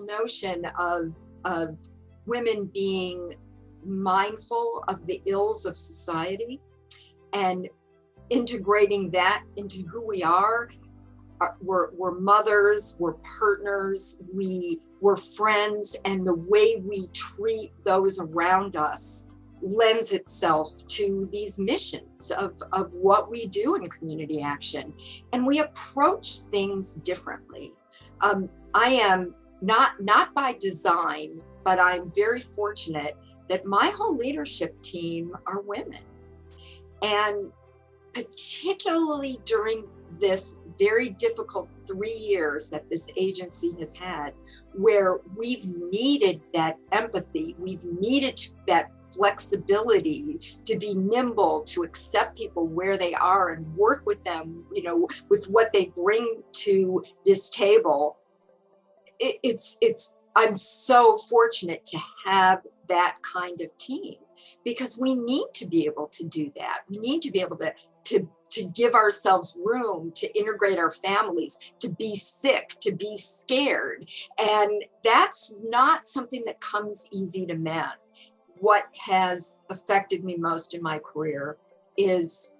notion of women being mindful of the ills of society and integrating that into who we are. We're mothers, we're partners, we're friends, and the way we treat those around us lends itself to these missions of what we do in community action. And we approach things differently. I am not by design, but I'm very fortunate that my whole leadership team are women. And particularly during this very difficult 3 years that this agency has had, where we've needed that empathy, we've needed that flexibility to be nimble, to accept people where they are and work with them, with what they bring to this table. I'm so fortunate to have that kind of team, because we need to be able to do that. We need to be able to give ourselves room to integrate our families, to be sick, to be scared. And that's not something that comes easy to men. What has affected me most in my career is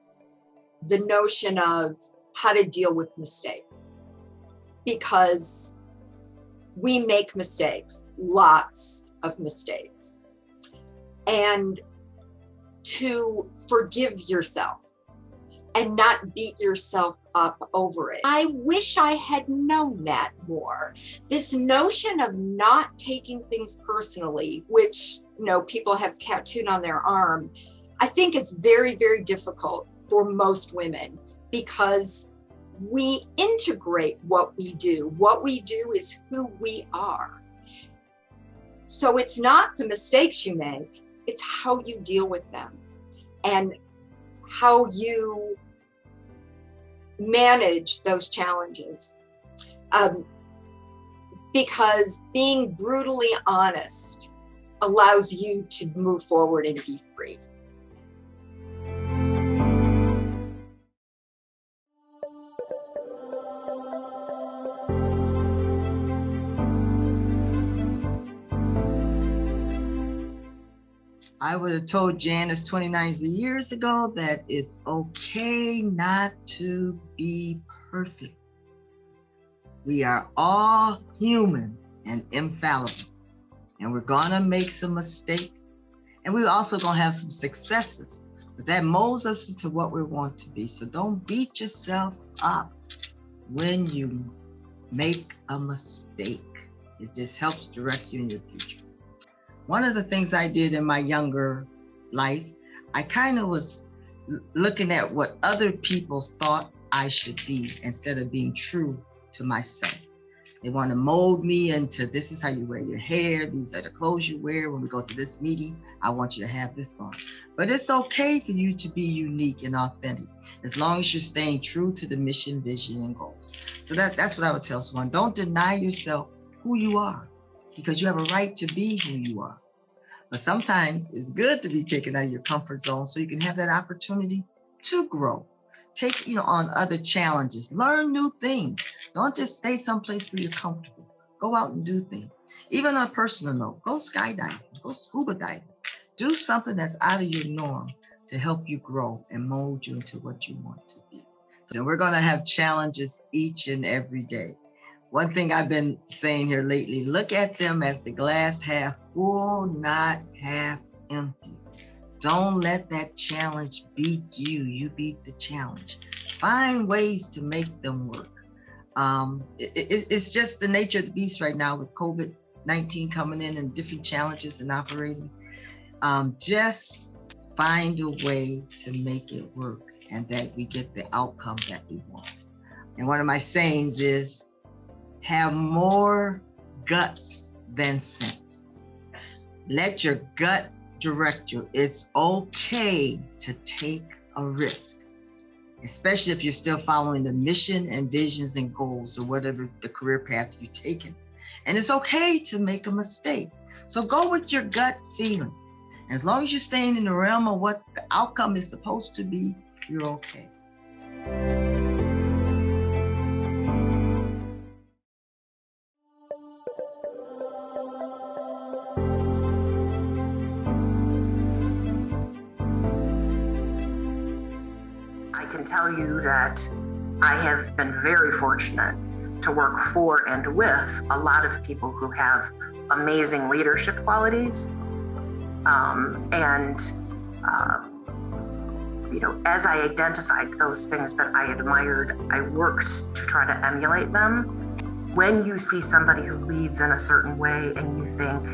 the notion of how to deal with mistakes, because we make mistakes, lots of mistakes, and to forgive yourself and not beat yourself up over it. I wish I had known that more. This notion of not taking things personally, which people have tattooed on their arm, I think is very, very difficult for most women, because we integrate what we do. What we do is who we are. So it's not the mistakes you make, it's how you deal with them and how you manage those challenges. Because being brutally honest allows you to move forward and be free. I would have told Janice 29 years ago that it's okay not to be perfect. We are all humans and infallible, and we're gonna make some mistakes, and we're also gonna have some successes, but that molds us into what we want to be. So don't beat yourself up when you make a mistake. It just helps direct you in your future. One of the things I did in my younger life, I kind of was looking at what other people thought I should be instead of being true to myself. They want to mold me into, this is how you wear your hair, these are the clothes you wear. When we go to this meeting, I want you to have this on. But it's okay for you to be unique and authentic, as long as you're staying true to the mission, vision, and goals. So that's what I would tell someone. Don't deny yourself who you are, because you have a right to be who you are. But sometimes it's good to be taken out of your comfort zone so you can have that opportunity to grow. Take on other challenges, learn new things. Don't just stay someplace where you're comfortable. Go out and do things. Even on a personal note, go skydiving, go scuba diving. Do something that's out of your norm to help you grow and mold you into what you want to be. So we're going to have challenges each and every day. One thing I've been saying here lately, look at them as the glass half full, not half empty. Don't let that challenge beat you. You beat the challenge. Find ways to make them work. It's just the nature of the beast right now with COVID-19 coming in and different challenges and operating. Just find a way to make it work and that we get the outcome that we want. And one of my sayings is, have more guts than sense. Let your gut direct you. It's okay to take a risk, especially if you're still following the mission and visions and goals or whatever the career path you've taken. And it's okay to make a mistake. So go with your gut feeling. As long as you're staying in the realm of what the outcome is supposed to be, you're okay. can tell you that I have been very fortunate to work for and with a lot of people who have amazing leadership qualities. As I identified those things that I admired, I worked to try to emulate them. When you see somebody who leads in a certain way and you think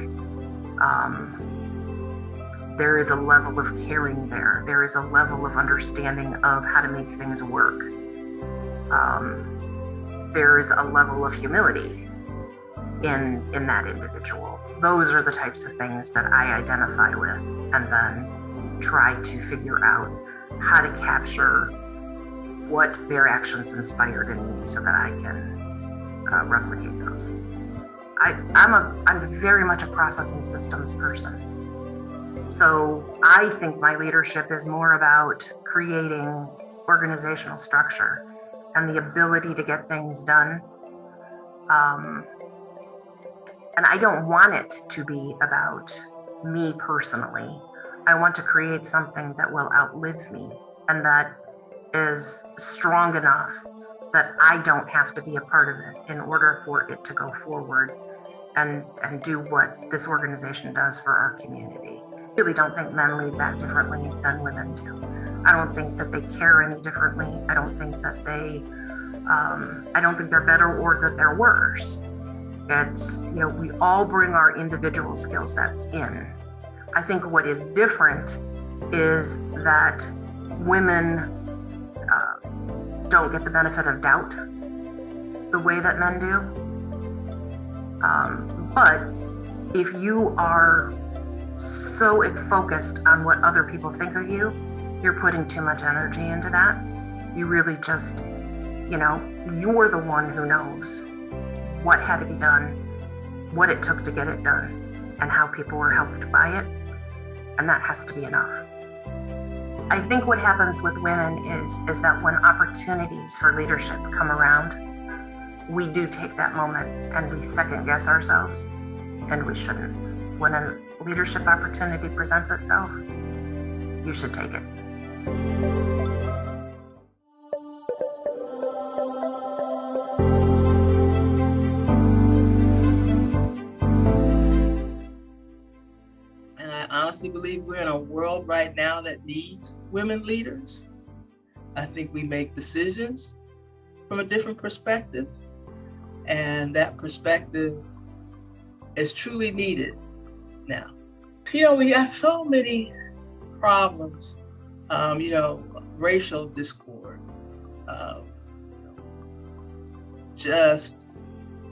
there is a level of caring there is a level of understanding of how to make things work. There is a level of humility in that individual. Those are the types of things that I identify with and then try to figure out how to capture what their actions inspired in me so that I can replicate those. I'm very much a process and systems person. So I think my leadership is more about creating organizational structure and the ability to get things done. And I don't want it to be about me personally. I want to create something that will outlive me and that is strong enough that I don't have to be a part of it in order for it to go forward and do what this organization does for our community. I really don't think men lead that differently than women do. I don't think that they care any differently. I don't think that I don't think they're better or that they're worse. It's, we all bring our individual skill sets in. I think what is different is that women don't get the benefit of doubt the way that men do. But if you are so focused on what other people think of you, you're putting too much energy into that. You really just, you're the one who knows what had to be done, what it took to get it done, and how people were helped by it. And that has to be enough. I think what happens with women is that when opportunities for leadership come around, we do take that moment and we second guess ourselves, and we shouldn't. When a leadership opportunity presents itself, you should take it. I honestly believe we're in a world right now that needs women leaders. I think we make decisions from a different perspective, and that perspective is truly needed now. We got so many problems, racial discord, just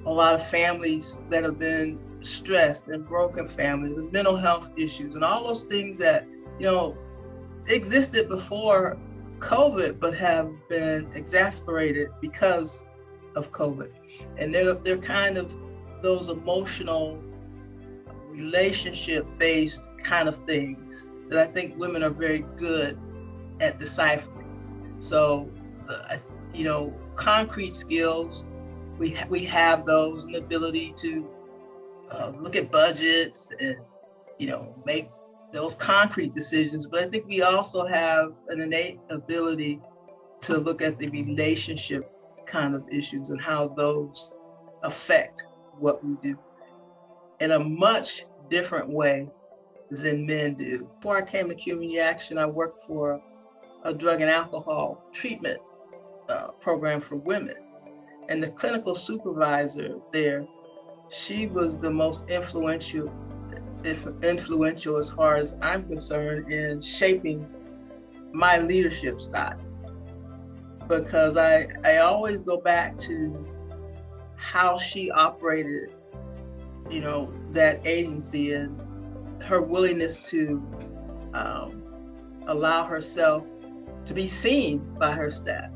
a lot of families that have been stressed and broken families, the mental health issues, and all those things that, existed before COVID, but have been exacerbated because of COVID. And they're kind of those emotional, relationship-based kind of things that I think women are very good at deciphering. So, concrete skills, we have those, and the ability to look at budgets and, make those concrete decisions. But I think we also have an innate ability to look at the relationship kind of issues and how those affect what we do in a much different way than men do. Before I came to Community Action, I worked for a drug and alcohol treatment program for women. And the clinical supervisor there, she was the most influential as far as I'm concerned in shaping my leadership style. Because I always go back to how she operated, that agency, and her willingness to allow herself to be seen by her staff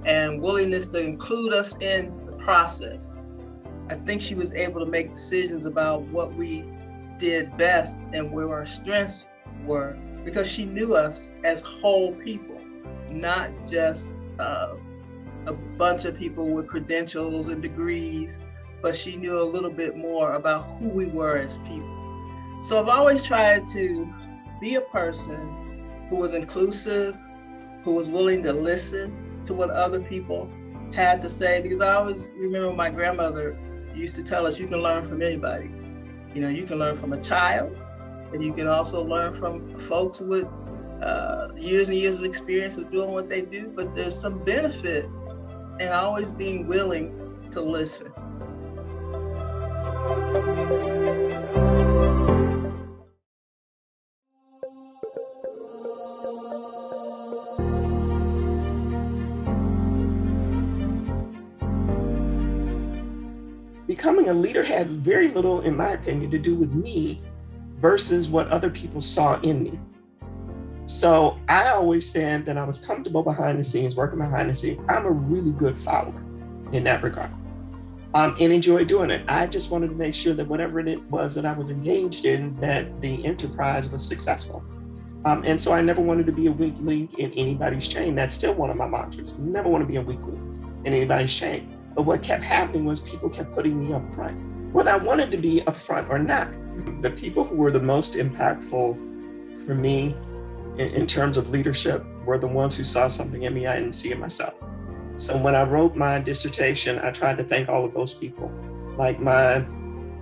and willingness to include us in the process. I think she was able to make decisions about what we did best and where our strengths were, because she knew us as whole people, not just a bunch of people with credentials and degrees, but she knew a little bit more about who we were as people. So I've always tried to be a person who was inclusive, who was willing to listen to what other people had to say. Because I always remember my grandmother used to tell us, you can learn from anybody. You know, you can learn from a child, and you can also learn from folks with years and years of experience of doing what they do. But there's some benefit in always being willing to listen. Becoming a leader had very little, in my opinion, to do with me versus what other people saw in me. So I always said that I was comfortable behind the scenes, working behind the scenes. I'm a really good follower in that regard, and enjoy doing it. I just wanted to make sure that whatever it was that I was engaged in, that the enterprise was successful. And so I never wanted to be a weak link in anybody's chain. That's still one of my mantras. Never want to be a weak link in anybody's chain. But what kept happening was people kept putting me up front, whether I wanted to be up front or not. The people who were the most impactful for me in terms of leadership were the ones who saw something in me I didn't see in myself. So when I wrote my dissertation, I tried to thank all of those people, like my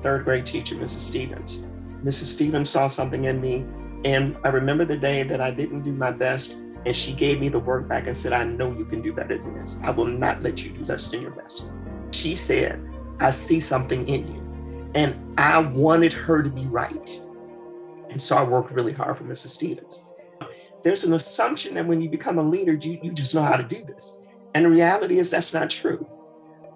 third grade teacher, Mrs. Stevens. Mrs. Stevens saw something in me, and I remember the day that I didn't do my best, and she gave me the work back and said, I know you can do better than this. I will not let you do less than your best. She said, I see something in you. And I wanted her to be right. And so I worked really hard for Mrs. Stevens. There's an assumption that when you become a leader, you just know how to do this. And the reality is that's not true.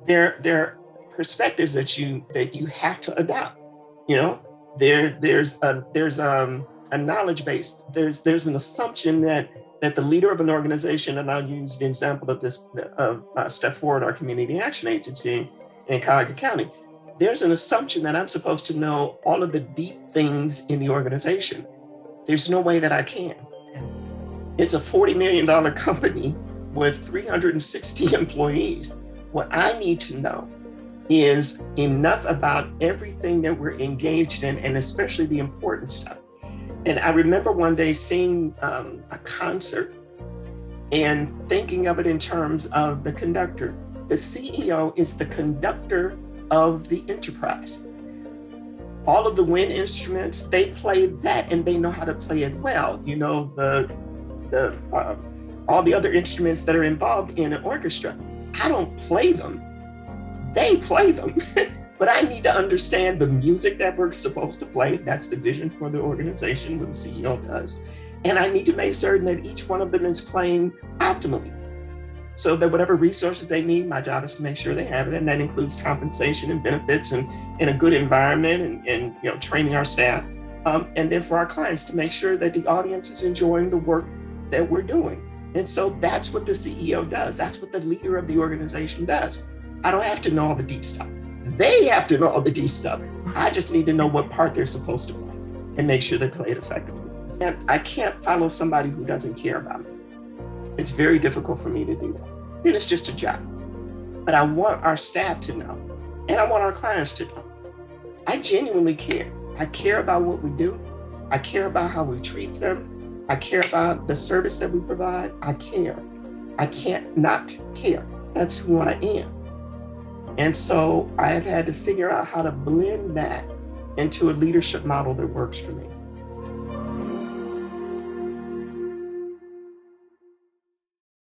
There are perspectives that you have to adopt. You know, there's a knowledge base. There's an assumption that the leader of an organization, and I'll use the example of this Step Forward, our community action agency in Cuyahoga County. There's an assumption that I'm supposed to know all of the deep things in the organization. There's no way that I can. It's a $40 million company with 360 employees. What I need to know is enough about everything that we're engaged in, and especially the important stuff. And I remember one day seeing a concert and thinking of it in terms of the conductor. The CEO is the conductor of the enterprise. All of the wind instruments, they play that and they know how to play it well. You know, all the other instruments that are involved in an orchestra. I don't play them, they play them. But I need to understand the music that we're supposed to play. That's the vision for the organization, what the CEO does. And I need to make certain that each one of them is playing optimally. So that whatever resources they need, my job is to make sure they have it. And that includes compensation and benefits and a good environment and you know, training our staff. And then for our clients to make sure that the audience is enjoying the work that we're doing. And so that's what the CEO does. That's what the leader of the organization does. I don't have to know all the deep stuff. They have to know all the deep stuff. I just need to know what part they're supposed to play and make sure they play it effectively. And I can't follow somebody who doesn't care about me. It's very difficult for me to do that. Then it's just a job. But I want our staff to know, and I want our clients to know. I genuinely care. I care about what we do. I care about how we treat them. I care about the service that we provide. I care. I can't not care. That's who I am. And so I have had to figure out how to blend that into a leadership model that works for me.